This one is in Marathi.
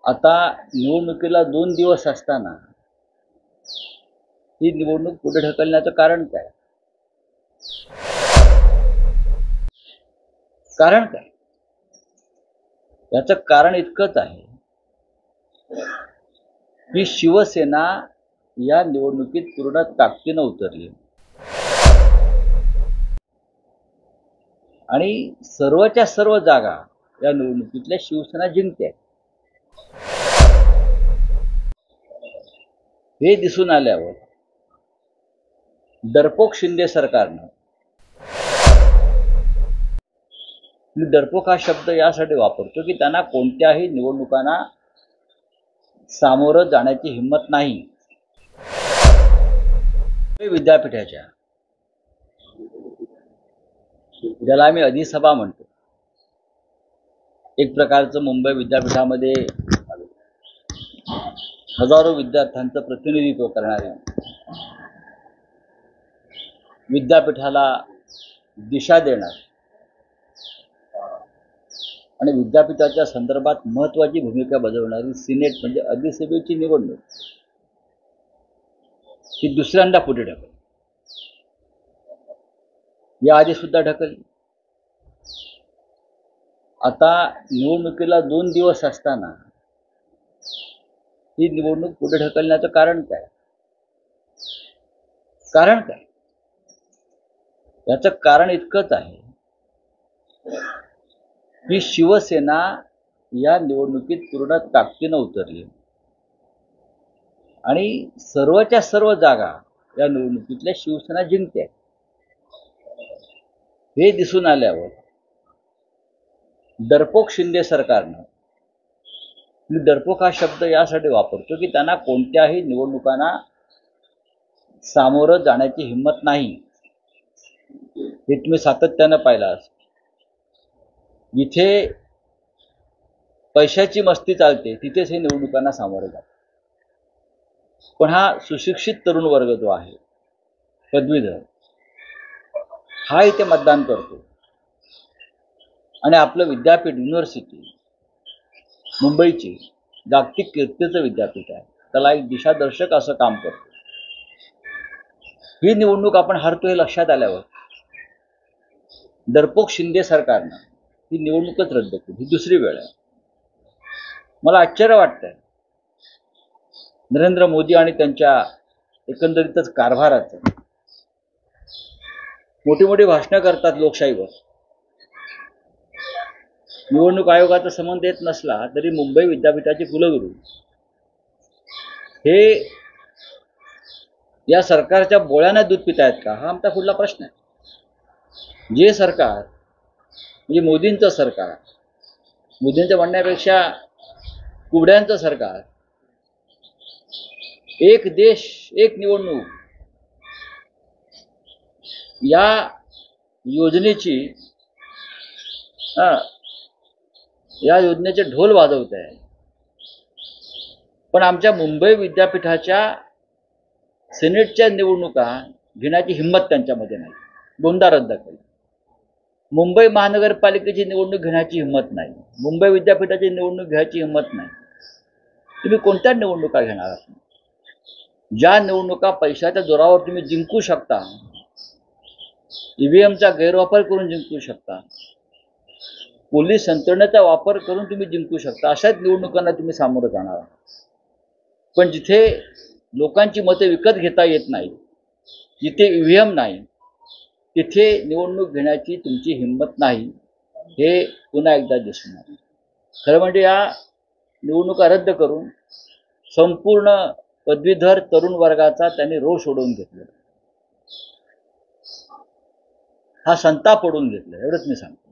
आता निवडणुकीला 2 दिवस असताना ही निवडणूक पुढे ढकलण्याचं कारण काय? कारण काय? याचं कारण इतकंच आहे की शिवसेना या निवडणुकीत पूर्ण ताकदीनं उतरली आणि सर्वच्या सर्व जागा या निवडणुकीतल्या शिवसेना जिंकते. हे दिसून आल्यावर डरपोक शिंदे सरकारनं, मी डरपोक हा शब्द यासाठी वापरतो की त्यांना कोणत्याही निवडणुकांना सामोरं जाण्याची हिंमत नाही. विद्यापीठाच्या, ज्याला आम्ही अधिसभा म्हणतो, एक प्रकारचं मुंबई विद्यापीठामध्ये हजारो विद्यार्थ्यांचं प्रतिनिधित्व करणारे, विद्यापीठाला दिशा देणार आणि विद्यापीठाच्या संदर्भात महत्त्वाची भूमिका बजावणारी सिनेट म्हणजे अधिसभेची निवडणूक ही दुसऱ्यांदा पुढे ढकलली. याआधी सुद्धा ढकलली. आता निवडणुकीला 2 दिवस असताना ही निवडणूक पुढे ढकलण्याचं कारण काय? कारण काय? याचं कारण इतकंच आहे की शिवसेना या निवडणुकीत पूर्ण ताकदीनं उतरली आणि सर्वच्या सर्व जागा या निवडणुकीतल्या शिवसेना जिंकते. हे दिसून आल्यावर डरपोक शिंदे सरकारनं, मी डरपोक हा शब्द यासाठी वापरतो की त्यांना कोणत्याही निवडणुकांना सामोरं जाण्याची हिंमत नाही. हे तुम्ही सातत्यानं पाहिलं असेल. जिथे पैशाची मस्ती चालते तिथेच हे निवडणुकांना सामोरे जातात. पण हा सुशिक्षित तरुण वर्ग जो आहे, पदवीधर, हा इथे मतदान करतो आणि आपलं विद्यापीठ, युनिव्हर्सिटी, मुंबईची जागतिक कीर्तीचं विद्यापीठ आहे, त्याला एक दिशादर्शक असं काम करतो. ही निवडणूक आपण हरतो हे लक्षात आल्यावर डरपोक शिंदे सरकारनं ही निवडणूकच रद्द केली. ही दुसरी वेळ आहे. मला आश्चर्य वाटतंय नरेंद्र मोदी आणि त्यांच्या एकंदरीतच कारभाराचं. मोठी मोठी भाषणं करतात लोकशाहीवर. निवडणूक आयोगाचा संबंध येत नसला तरी मुंबई विद्यापीठाचे कुलगुरू हे या सरकारच्या बोळ्यानं दूध पितायत का, हा आमचा पुढला प्रश्न आहे. जे सरकार म्हणजे मोदींचं सरकार, मोदींचं म्हणण्यापेक्षा कुबड्यांचं सरकार, एक देश एक निवडणूक या योजनेचे ढोल वाजवत आहे. पण आमच्या मुंबई विद्यापीठाच्या सिनेटच्या निवडणुका घेण्याची हिंमत त्यांच्यामध्ये नाही. 2दा रद्द केली. मुंबई महानगरपालिकेची निवडणूक घेण्याची हिंमत नाही. मुंबई विद्यापीठाची निवडणूक घ्यायची हिंमत नाही. तुम्ही कोणत्या निवडणुका घेणार आहात? ज्या निवडणुका पैशाच्या जोरावर तुम्ही जिंकू शकता, ईव्हीएमचा गैरवापर करून जिंकू शकता, पोलीस यंत्रणेचा वापर करून तुम्ही जिंकू शकता, अशाच निवडणुकांना तुम्ही सामोरं जाणार आहात. पण जिथे लोकांची मते विकत घेता येत नाही, जिथे ईव्हीएम नाही, तिथे निवडणूक घेण्याची तुमची हिंमत नाही. हे पुन्हा एकदा दिसून आलं. खरं म्हणजे या निवडणुका रद्द करून संपूर्ण पदवीधर तरुण वर्गाचा त्यांनी रोष ओढवून घेतला, हा संताप ओढवून घेतला, एवढंच मी सांगतो.